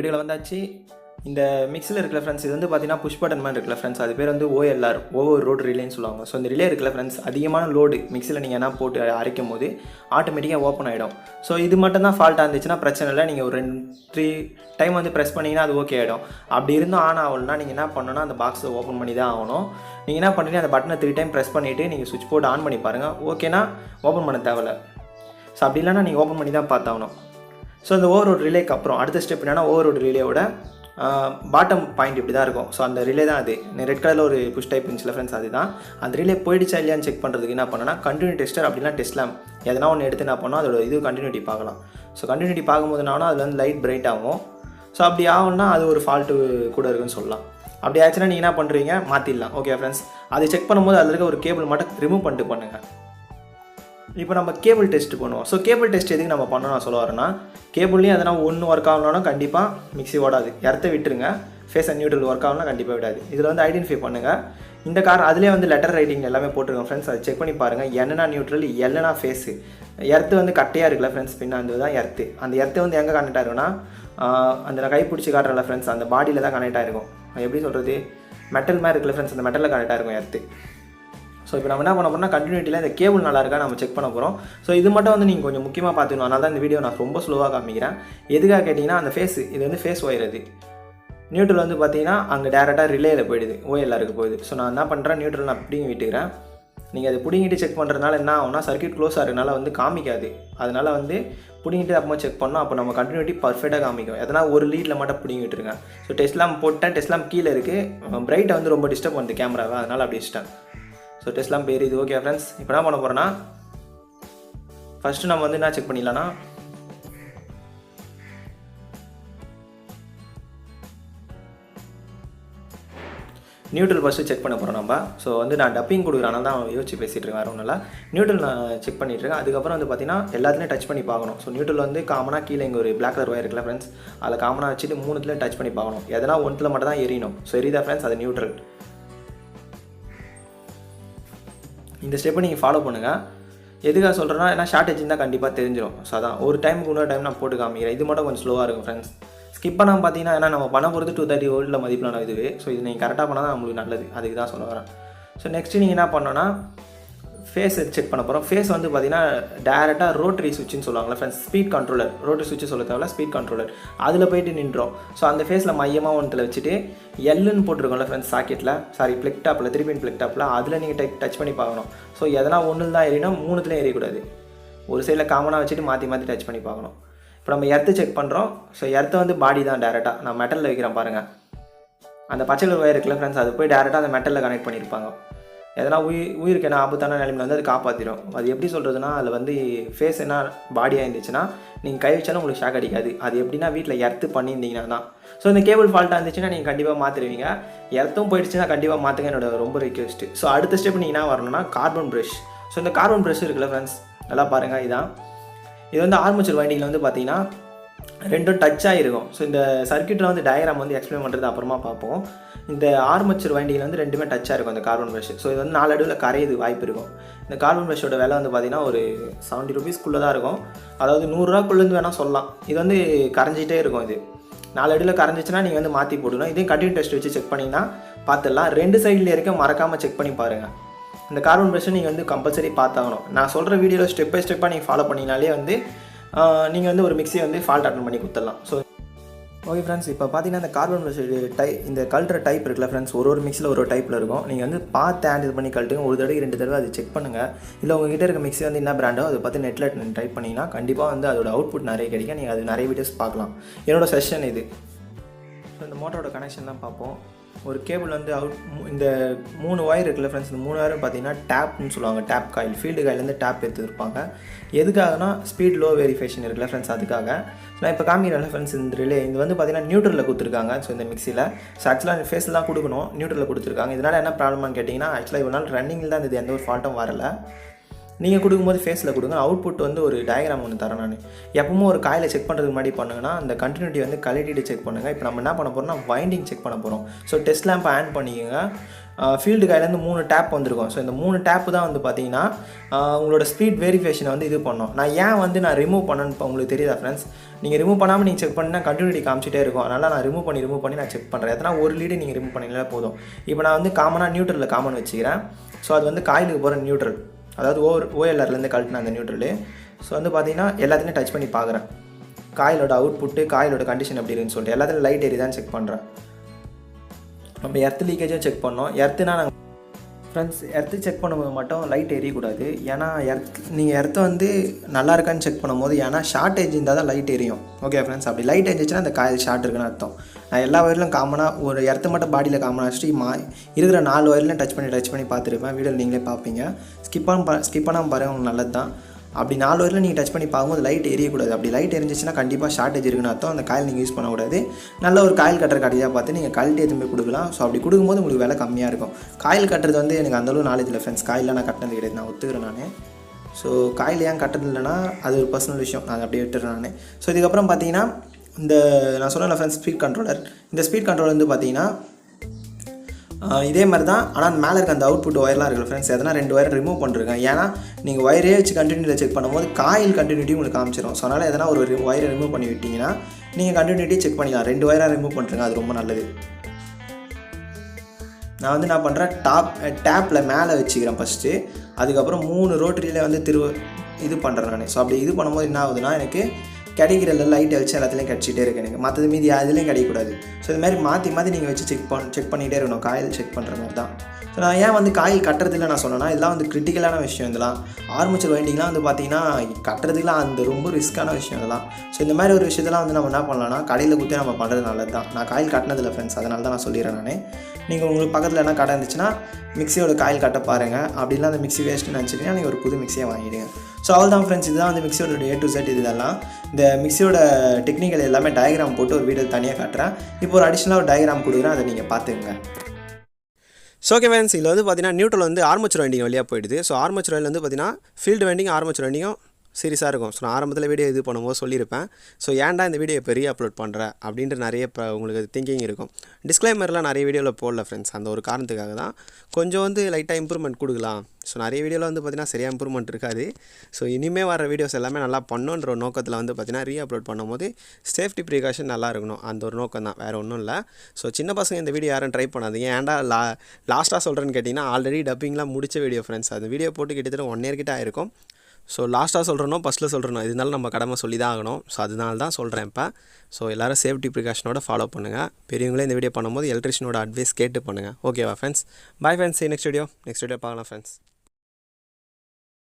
வீடியோவில் வந்தாச்சு. இந்த மிக்ஸில் இருக்கிற ஃப்ரெண்ட்ஸ், இது வந்து பார்த்தீங்கன்னா புஷ் பட்டன் மாதிரி இருக்குல்ல ஃப்ரெண்ட்ஸ், அது பேர் வந்து OLR, ஓவர் ரோட் ரிலேன்னு சொல்லுவாங்க. ஸோ இந்த ரிலே இருக்குல்ல ஃப்ரெண்ட்ஸ், அதிகமான லோடு மிக்ஸில் நீங்கள் என்ன போட்டு அரைக்கும் போது ஆட்டோமேட்டிக்காக ஓப்பன் ஆகிடும். ஸோ இது மட்டும் தான் ஃபால்ட்டாக இருந்துச்சுன்னா பிரச்சனை இல்லை. நீங்கள் ஒரு 2-3 டைம் வந்து ப்ரெஸ் பண்ணிங்கன்னா அது ஓகே ஆகிடும். அப்படி இருந்தும் ஆன் ஆகலைன்னா நீங்கள் என்ன பண்ணணும்னா அந்த பாக்ஸை ஓப்பன் பண்ணி தான் ஆகணும். நீங்கள் என்ன பண்ணுறீங்க, அந்த பட்டனை 3 டைம் ப்ரெஸ் பண்ணிவிட்டு நீங்கள் சுவிட்ச் போர்டு ஆன் பண்ணி பாருங்கள். ஓகேனா ஓப்பன் பண்ண தேவையில்லை. ஸோ அப்படி இல்லைனா நீங்கள் ஓப்பன் பண்ணி தான் பார்த்தாகணும். ஸோ இந்த ஓவர் ரோட் ரிலேக்கு அப்புறம் அடுத்த ஸ்டெப் என்னென்னா, ஓவர் ரோட் ரிலேயோட பாட்டம் பாயிண்ட் இப்படி தான் இருக்கும். ஸோ அந்த ரிலே தான் அது. ரெட் கலரில் ஒரு புஷ் டைப் இருந்துச்சுல ஃப்ரெண்ட்ஸ், அதுதான். அந்த ரிலே போயிடுச்சா இல்லையான்னு செக் பண்ணுறதுக்கு என்ன பண்ணோன்னா, கண்டினியூ டெஸ்டர் அப்படின்னா டெஸ்ட் லேம்ப் எதனா ஒன்று எடுத்து என்ன பண்ணோம், அதோட இது கண்டினியூட்டி பார்க்கலாம். ஸோ கண்டினியூட்டி பார்க்கும்போது என்ன, அதில் வந்து லைட் பிரைட் ஆகும். ஸோ அப்படி ஆகும்னா அது ஒரு ஃபால்ட்டு கூட இருக்குன்னு சொல்லலாம். அப்படி ஆச்சுன்னா நீங்கள் என்ன பண்ணுறீங்க, மாற்றிடலாம். ஓகே ஃப்ரெண்ட்ஸ், அதை செக் பண்ணும்போது அதில் இருக்க ஒரு கேபிள் மட்டும் ரிமூவ் பண்ணிட்டு பண்ணுங்கள். இப்போ நம்ம கேபிள் டெஸ்ட் பண்ணுவோம். ஸோ கேபிள் டெஸ்ட் எதுக்கு நம்ம பண்ணணும் நான் சொல்ல வரேன்னா, கேபிள்லேயும் எதனா ஒன்று ஒர்க் ஆகணும்னா கண்டிப்பாக மிக்ஸி ஓடாது. இடத்த விட்டுருங்க. ஃபேஸ் அண்ட் நியூட்ரல் ஒர்க் ஆகணும்னா கண்டிப்பாக விடாது. இதில் வந்து ஐடென்டிஃபை பண்ணுங்கள். இந்த கார் அதிலே வந்து லெட்டர் ரைட்டிங் எல்லாமே போட்டிருக்கோம் ஃப்ரெண்ட்ஸ், அதை செக் பண்ணி பாருங்கள். என்னன்னா நியூட்ரல், எல்லைனா ஃபேஸு. எர்த்து வந்து கட்டையாக இருக்குல்ல ஃப்ரெண்ட்ஸ், பின்னா அந்த தான் எர்த்து. அந்த எர்த்து வந்து எங்கே கனெக்ட் ஆகிருக்குன்னா, அந்த நான் கை பிடிச்சி காட்டுறல ஃப்ரெண்ட்ஸ், அந்த பாடியில் தான் கனெக்ட் ஆகிருக்கும். எப்படி சொல்கிறது, மெட்டல் மாதிரி இருக்குல்ல ஃப்ரெண்ட்ஸ், அந்த மெட்டலில் கனெக்ட் ஆகிருக்கும் எர்த்து. ஸோ இப்போ நம்ம என்ன பண்ண போகிறோம்னா, கண்டினியூட்டியில் இந்த கேபிள் நல்லா இருக்கா நம்ம செக் பண்ண போகிறோம். ஸோ இது மட்டும் வந்து நீங்கள் கொஞ்சம் முக்கியமாக பார்த்துக்கணும். அதனால தான் இந்த வீடியோ நான் ரொம்ப ஸ்லோவாக காமிக்கிறேன். எதுக்காக கேட்டிங்கன்னா, அந்த ஃபேஸு, இது வந்து ஃபேஸ் ஒயர். அது நியூட்ரல் வந்து பார்த்தீங்கன்னா அங்கே டேரெக்டாக ரிலேயில் போயிடுது, OLRக்கு போயிடுது. ஸோ நான் என்ன பண்ணுறேன், நியூட்ரல் நான் பிடிங்கி விட்டுக்கிறேன். நீங்கள் அதை பிடிங்கிட்டு செக் பண்ணுறதுனால என்ன ஆகும்னா, சர்க்யூட் க்ளோஸ் ஆகிறதுனால வந்து காமிக்காது. அதனால் வந்து பிடிங்கிட்டு அப்புறமா செக் பண்ணோம். அப்போ நம்ம கண்டினியூட்டி பர்ஃபெக்டாக காமிக்கும். எதனா ஒரு லீடில் மட்டும் பிடிங்கி விட்டுருங்க. ஸோ டெஸ்ட்லாம் போட்டேன், டெஸ்ட்லாம் கீழே இருக்குது. பிரைட்டை வந்து ரொம்ப டிஸ்டர்ப் பண்ணுது கேமராவை, அதனால் அப்படி வச்சிட்டேன். ஸோ டெஸ்ட்லாம் பேர் இது. ஓகே ஃப்ரெண்ட்ஸ், இப்போ என்ன பண்ண போகிறோன்னா, ஃபஸ்ட்டு நம்ம வந்து என்ன செக் பண்ணிடலான்னா, நியூட்ரல் ஃபஸ்ட்டு செக் பண்ண போகிறோம் நம்ம. ஸோ வந்து நான் டப்பிங் கொடுக்குறனால தான் யோசிச்சு பேசிகிட்டு இருக்கேன், வேறு ஒன்றும் இல்லை. நியூட்ரல் நான் செக் பண்ணிட்டுருக்கேன். அதுக்கப்புறம் வந்து பார்த்தீங்கன்னா எல்லாத்துலேயும் டச் பண்ணி பார்க்கணும். ஸோ நியூட்ரல் வந்து காமனாக கீழே இங்கே ஒரு பிளாக் கலர் ஒயர் இருக்குல்ல ஃப்ரெண்ட்ஸ், அதில் காமனாக வச்சுட்டு 3த்துலேயும் டச் பண்ணி பார்க்கணும். எதனா ஒன்றில் மட்டும் தான் எரியணும். ஸோ எரியுதா ஃப்ரெண்ட்ஸ், அது நியூட்ரல். இந்த ஸ்டெப்பை நீங்கள் ஃபாலோ பண்ணுங்கள். எதுக்காக சொல்கிறேன்னா, ஏன்னா ஷார்ட்டேஜ் இருந்தால் கண்டிப்பாக தெரிஞ்சிடும். ஸோ அதான் ஒரு டைமுக்கு இன்னொரு டைம் நான் போட்டு காமிக்கிறேன். இது மட்டும் கொஞ்சம் ஸ்லோவாக இருக்கும் ஃப்ரெண்ட்ஸ். ஸ்கிப் பண்ணாமல் பார்த்தீங்கன்னா, ஏன்னா நம்ம பண்ண போகிறது 230 வோல்ட்டில் மதிப்பிலான இதுவே. ஸோ இது நீங்கள் கரெக்டாக பண்ணால் தான் உங்களுக்கு நல்லது. அதுக்கு தான் சொல்ல வரேன். ஸோ நெக்ஸ்ட்டு நீங்கள் என்ன பண்ணோன்னா, ஃபேஸ் செக் பண்ண போகிறோம். ஃபேஸ் வந்து பார்த்தீங்கன்னா டேரெக்டாக ரோட்டரி சுவிட்சுன்னு சொல்லுவாங்களா ஃப்ரெண்ட்ஸ், ஸ்பீட் கண்ட்ரோலர். ரோட்டரி சுவிட்சு சொல்ல தேவையில்ல, ஸ்பீட் கண்ட்ரோலர். அதில் போயிட்டு நின்றோம். ஸோ அந்த ஃபேஸில் மையமாக ஒன்றில் வச்சுட்டு எல்லுன்னு போட்டிருக்கோம்ல ஃப்ரெண்ட்ஸ், சாக்கெட்டில், சாரி பிளக் டாப்பில், 3 பின் பிளக் டாப்பில், அதில் நீங்கள் டச் பண்ணி பார்க்கணும். ஸோ எதனா ஒன்றில் தான் ஏறினா 3த்துலேயும் ஏறிக்கூடாது. ஒரு சைடில் காமனாக வச்சுட்டு மாற்றி மாற்றி டச் பண்ணி பார்க்கணும். இப்போ நம்ம எர்த்து செக் பண்ணுறோம். ஸோ எர்த்து வந்து பாடி தான் டேரெக்டாக. நான் மெட்டலில் வைக்கிறேன் பாருங்கள். அந்த பச்சை கலர் ஒயர் இருக்குல்ல ஃப்ரெண்ட்ஸ், அது போய் டேரெக்டாக அந்த மெட்டலில் கனெக்ட் பண்ணியிருப்பாங்க. எதனா உயிருக்கு என்ன ஆபத்தான நிலைமையில் வந்து அது காப்பாற்றிடும். அது எப்படி சொல்கிறதுனா, அதில் வந்து ஃபேஸ் என்ன பாடியாக இருந்துச்சுன்னா நீங்கள் கை வச்சாலும் உங்களுக்கு ஷாக் அடிக்காது. அது எப்படின்னா வீட்டில் எர்த்து பண்ணியிருந்தீங்கன்னா தான். ஸோ இந்த கேபிள் ஃபால்ட்டாக இருந்துச்சுன்னா நீங்கள் கண்டிப்பாக மாற்றிடுவீங்க. எர்த்தும் போயிடுச்சுன்னா கண்டிப்பாக மாற்றுங்க, என்னோட ரொம்ப ரிக்வெஸ்ட்டு. ஸோ அடுத்த ஸ்டெப் நீங்கள் என்ன வரணும்னா, கார்பன் ப்ரஷ். ஸோ இந்த கார்பன் ப்ரஷ் இருக்குல்ல ஃப்ரெண்ட்ஸ், நல்லா பாருங்கள். இதான் இது வந்து ஆர்மேச்சர் வைண்டிங்கில் வந்து பார்த்தீங்கன்னா ரெண்டும் டச் ஆகிருக்கும். ஸோ இந்த சர்க்யூட்டில் வந்து டயக்ராம் வந்து எக்ஸ்பிளைன் பண்ணுறது அப்புறமா பார்ப்போம். இந்த ஆர்மேச்சர் வைண்டிங்கில் வந்து ரெண்டுமே டச்சாக இருக்கும் அந்த கார்பன் ப்ரஷ். ஸோ இது வந்து 4 அடியில் கரையுது வாய்ப்பு இருக்கும். இந்த கார்பன் ப்ரஷோட விலை வந்து பார்த்திங்கன்னா ஒரு 70 ருபீஸ்க்குள்ளே தான் இருக்கும். அதாவது 100 ரூபாக்குள்ளேருந்து வேணால் சொல்லலாம். இது வந்து கரைஞ்சிட்டே இருக்கும். இது 4 அடியில் கரைஞ்சிச்சுன்னா நீங்கள் வந்து மாற்றி போடணும். இதே கண்டினியூ டெஸ்ட் வச்சு செக் பண்ணிங்கன்னா பார்த்துடலாம். 2 சைடில் இருக்க மறக்காமல் செக் பண்ணி பாருங்கள். இந்த கார்பன் ப்ரஷை நீங்கள் வந்து கம்பல்சரி பார்த்தாகணும். நான் சொல்கிற வீடியோவில் ஸ்டெப் பை ஸ்டெப்பாக நீங்கள் ஃபாலோ பண்ணினாலே வந்து நீங்கள் வந்து ஒரு மிக்ஸியை வந்து ஃபால்ட் அட்டன் பண்ணி கொடுத்துடலாம். ஸோ ஓகே ஃப்ரெண்ட்ஸ், இப்போ பார்த்தீங்கன்னா இந்த கார்பன் ப்ரஷ் இந்த கல்ட்டுற டைப் இருக்குல்ல ஃப்ரெண்ட்ஸ், ஒரு மிக்ஸில் ஒரு டைப்பில் இருக்கும். நீங்கள் வந்து பார்த்து ஹேண்ட் இது பண்ணி கழட்டுங்க. ஒரு தடவை 2 தடவை அது செக் பண்ணுங்கள். இல்லை உங்ககிட்ட இருக்க மிக்ஸி வந்து என்ன பிராண்டோ அதை பார்த்து நெட்டில் டைப் பண்ணிங்கன்னா கண்டிப்பாக வந்து அதோட அவுட்புட் நிறைய கிடைக்கும். நீங்கள் அது நிறைய வீடியோஸ் பார்க்கலாம். என்னோடய செஷன் இது. ஸோ இந்த மோட்டரோட கனெக்ஷன் தான் பார்ப்போம். ஒரு கேபிள் வந்து இந்த 3 ஒயர் இருக்குல்ல ஃப்ரெண்ட்ஸ், இந்த 3 ஒயரும் பார்த்தீங்கன்னா டேப்னு சொல்லுவாங்க. டேப் காயில், ஃபீல்டு காயிலேருந்து டேப் எடுத்துருப்பாங்க. எதுக்காகனா ஸ்பீட் லோ வெரிஃபிகேஷன் இருக்குல்ல ஃப்ரெண்ட்ஸ், அதுக்காக. ஸோ நான் இப்போ காமிக்கிறேன் ஃப்ரெண்ட்ஸ், இந்த ரிலே இது வந்து பார்த்தீங்கன்னா நியூட்ரலில் கொடுத்துருக்காங்க. ஸோ இந்த மிக்ஸியில் ஸோ ஆக்சுவலாக ஃபேஸில் தான் கொடுக்கணும், நியூட்ரலில் கொடுத்துருக்காங்க. இதனால் என்ன ப்ராப்ளம்னு கேட்டிங்கன்னா, ஆக்சுவலாக இவ்வளோ நாள் ரன்னிங்கில் தான் இருந்தது, எந்த ஒரு ஃபால்ட்டும் வரலை. நீங்கள் கொடுக்கும்போது ஃபேஸில் கொடுங்க. அவுட்புட் வந்து ஒரு டயக்ராம் ஒன்று தரேன் நான். எப்பவும் ஒரு காயிலை செக் பண்ணுறதுக்கு முன்னாடி பண்ணுங்கன்னா அந்த கண்டினியூட்டி வந்து கழட்டிட்டு செக் பண்ணுங்கள். இப்போ நம்ம என்ன பண்ண போகிறோம்னா வைண்டிங் செக் பண்ண போகிறோம். ஸோ டெஸ்ட் லேம்ப் ஆன் பண்ணிக்கோங்க. ஃபீல்டு காயிலேருந்து 3 டேப் வந்திருக்கும். ஸோ இந்த 3 டேப்பு தான் வந்து பார்த்தீங்கன்னா உங்களோட ஸ்பீட் வெரிஃபிகேஷனை வந்து இது பண்ணோம். நான் ரிமூவ் பண்ணேன்னு இப்போ உங்களுக்கு தெரியுதா ஃப்ரெண்ட்ஸ்? நீங்கள் ரிமூவ் பண்ணாமல் நீங்கள் செக் பண்ணினா கண்டினியூட்டி காமிச்சிட்டே இருக்கும். அதனால் நான் ரிமூவ் பண்ணி நான் செக் பண்ணுறேன். எத்தனை ஒரு லீடு நீங்கள் ரிமூவ் பண்ணிங்களா போதும். இப்போ நான் வந்து காமனாக நியூட்ரலில் காமன் வச்சுக்கிறேன். ஸோ அது வந்து காயிலுக்கு போகிற நியூட்ரல், அதாவது ஓஎல்ஆர்லேருந்து கழட்டின அந்த நியூட்ரலு. ஸோ வந்து பார்த்தீங்கன்னா எல்லாத்தையும் டச் பண்ணி பார்க்குறேன். காயிலோட அவுட்புட்டு, காயிலோட கண்டிஷன் எப்படி இருக்குன்னு சொல்லிட்டு எல்லாத்தையும் லைட் எரியுதான்னு செக் பண்ணுறேன். நம்ம எர்த்து லீக்கேஜும் செக் பண்ணோம். எர்த்துனா நாங்கள் ஃப்ரெண்ட்ஸ் எர்த்து செக் பண்ணும்போது மட்டும் லைட் எரியக்கூடாது. ஏன்னா நீங்கள் எர்த்தை வந்து நல்லா இருக்கான்னு செக் பண்ணும்போது, ஏன்னா ஷார்ட்டேஜ் இருந்தால் தான் லைட் எரியும். ஓகே ஃப்ரெண்ட்ஸ், அப்படி லைட் எரிஞ்சிச்சுன்னா அந்த காயில் ஷார்ட் இருக்குன்னு அர்த்தம். நான் எல்லா ஒயர்லையும் காமனாக ஒரு எர்த்து மட்டும் பாடியில் காமனாக வச்சுட்டு இருக்கிற 4 ஒயர்லையும் டச் பண்ணி பார்த்துருப்பேன். வீடியோவில் நீங்களே பார்ப்பீங்க. ஸ்கிப் பண்ணாமல் பாருங்கள், உங்களுக்கு நல்லது தான். அப்படி 4 ஒயரில் நீங்கள் டச் பண்ணி பார்க்கும்போது லைட் எரியக்கூடாது. அப்படி லைட் எரிஞ்சிச்சுன்னா கண்டிப்பாக ஷார்ட்டேஜ் இருக்குன்னு அர்த்தம். அந்த காயில் நீங்கள் யூஸ் பண்ணக்கூடாது. நல்ல ஒரு காயில் கட்டுற கடையாக பார்த்து நீங்கள் கழட்டி எதுவுமே கொடுக்கலாம். ஸோ அப்படி கொடுக்கும்போது உங்களுக்கு விலை கம்மியாக இருக்கும். காயில் கட்டுறது வந்து எனக்கு அந்தளவு நாலேஜ் இல்லை ஃப்ரெண்ட்ஸ். காயிலாம் நான் கட்டினது கிடையாது, நான் ஒத்துக்கிறேன் நான். ஸோ காயில் ஏன் கட்டுறது இல்லைன்னா அது ஒரு பர்சனல் விஷயம், நான் அப்படியே விட்டுறேன் நான். ஸோ இதுக்கப்புறம் பார்த்தீங்கன்னா நான் சொன்னேன் ஃப்ரெண்ட்ஸ் ஸ்பீட் கண்ட்ரோலர். இந்த ஸ்பீட் கண்ட்ரோலர் வந்து பார்த்தீங்கன்னா இதே மாதிரி தான். ஆனால் மேலே இருக்க அந்த அவுட்புட் ஒயர்லாம் இருக்குது ஃப்ரெண்ட்ஸ், எதனா 2 ஒயர் ரிமூவ் பண்ணிருக்கேன். ஏன்னா நீங்கள் ஒயரே வச்சு கண்டினியூட்டியில் செக் பண்ணும்போது காயில் கண்டினியூட்டி உங்களுக்கு காமிச்சிடும். ஸோ அதனால் எதனா ஒரு ஒயரை ரிமூவ் பண்ணி விட்டிங்கன்னா நீங்கள் கண்டினியூட்டி செக் பண்ணிக்கலாம். 2 ஒயராக ரிமூவ் பண்ணுறேங்க, அது ரொம்ப நல்லது. நான் வந்து என்ன பண்ணுறேன், டேப்பில் மேலே வச்சுக்கிறேன் ஃபஸ்ட்டு. அதுக்கப்புறம் 3 ரோட்டரியில் வந்து இது பண்ணுறேன் நான். ஸோ அப்படி இது பண்ணும்போது என்ன ஆகுதுன்னா, எனக்கு கிடைக்கிற லைட் வச்சு எல்லாத்துலேயும் கிடச்சிட்டே இருக்கு எனக்கு. மற்றது மீதி அதுலேயும் கிடைக்கக்கூடாது. ஸோ இது மாதிரி மாற்றி நீங்கள் வச்சு செக் பண்ணிகிட்டே இருக்கணும். காயில் செக் பண்ணுற மாதிரி தான். ஸோ நான் ஏன் வந்து காயில் கட்டுறதில்லை நான் சொன்னேன்னா, இதெல்லாம் வந்து கிரிட்டிக்கலான விஷயம். இதெல்லாம் ஆர்மேச்சர் வைண்டிங்லாம் வந்து பார்த்தீங்கன்னா கட்டுறதுக்குலாம் அந்த ரொம்ப ரிஸ்க்கான விஷயம் இதெல்லாம். ஸோ இந்த மாதிரி ஒரு விஷயத்தெல்லாம் வந்து நம்ம என்ன பண்ணலாம்னா கடையில் கொடுத்தே நம்ம பண்ணுறது நல்லது தான். நான் காயில் கட்டினதில்லை ஃப்ரெண்ட்ஸ், அதனால தான் நான் சொல்லிடுறேன் நான். நீங்கள் உங்களுக்கு பக்கத்தில் என்ன கடை இருந்துச்சுன்னா மிக்சியோட காயில் கட்ட பாருங்கள். அப்படிலாம் அந்த மிக்சி வேஸ்ட்டுன்னு நினச்சிட்டிங்கன்னா நீங்கள் ஒரு புது மிக்சியை வாங்கிடுங்க. ஸோ அவ்வளோதான் ஃப்ரெண்ட்ஸ், இதுதான் வந்து மிக்சியோட A to Z. இதெல்லாம் இந்த மிக்சியோட டெக்னிக்கல் எல்லாமே டயக்ராம் போட்டு ஒரு வீடியோ தனியாக காட்டுறேன். இப்போ ஒரு அடிஷ்னலாக ஒரு டயக்ராம் கொடுக்குறேன், அதை நீங்கள் பார்த்துக்குங்க. ஸோ ஓகே ஃப்ரெண்ட்ஸ், இதில் வந்து பார்த்தீங்கன்னா நியூட்ரல் வந்து ஆர்மேச்சர் வைண்டிங் வழியாக போயிடுது. ஸோ ஆர்மேச்சர் வந்து பார்த்தீங்கன்னா ஃபீல்டு வைண்டிங் ஆர்மேச்சர் வைண்டிங்கும் சீரியஸாக இருக்கும். ஸோ நான் ஆரம்பத்தில் வீடியோ இது பண்ணும்போது சொல்லியிருப்பேன். ஸோ ஏன்டா இந்த வீடியோ இப்போ அப்லோட் பண்ணுறேன் அப்படின்ட்டு நிறைய உங்களுக்கு திங்கிங் இருக்கும். டிஸ்க்ளைமர்லாம் நிறைய வீடியோவில் போடல ஃப்ரெண்ட்ஸ், அந்த ஒரு காரணத்துக்காக தான். கொஞ்சம் வந்து லைட்டாக இம்ப்ரூவ்மெண்ட் கொடுக்கலாம். ஸோ நிறைய வீடியோவில் வந்து பார்த்திங்கன்னா சரியாக இம்ப்ரூவ்மெண்ட் இருக்காது. ஸோ இனிமேல் வர வீடியோஸ் எல்லாமே நல்லா பண்ணணுன்ற ஒரு நோக்கத்தில் வந்து பார்த்திங்கன்னா அப்லோட் பண்ணும்போது சேஃப்டி ப்ரிகாஷன் நல்லா இருக்கணும், அந்த ஒரு நோக்கம் தான், வேறு ஒன்றும் இல்லை. ஸோ சின்ன பசங்க இந்த வீடியோ யாரும் ட்ரை பண்ணாதீங்க. ஏன்டா லாஸ்ட்டாக சொல்கிறேன்னு கேட்டிங்கன்னா, ஆல்ரெடி டப்பிங்லாம் முடிச்ச வீடியோ ஃப்ரெண்ட்ஸ். அந்த வீடியோ போட்டு கிட்டத்தட்ட 1 year கிட்ட ஆயிருக்கும். ஸோ லாஸ்ட்டாக சொல்கிறனோ ஃபஸ்ட்டில் சொல்கிறனோ, இருந்தாலும் நம்ம கடமை சொல்லி தான் ஆகணும். ஸோ அதனால தான் சொல்கிறேன் இப்போ. ஸோ எல்லோரும் சேஃப்டி ப்ரிகாஷனோட ஃபாலோ பண்ணுங்கள். பெரியவங்களே இந்த வீடியோ பண்ணும்போது எலக்ட்ரிஷியனோட அட்வைஸ் கேட்டு பண்ணுங்கள். ஓகேவா friends? Bye friends, next video பார்க்கலாம் ஃப்ரெண்ட்ஸ்.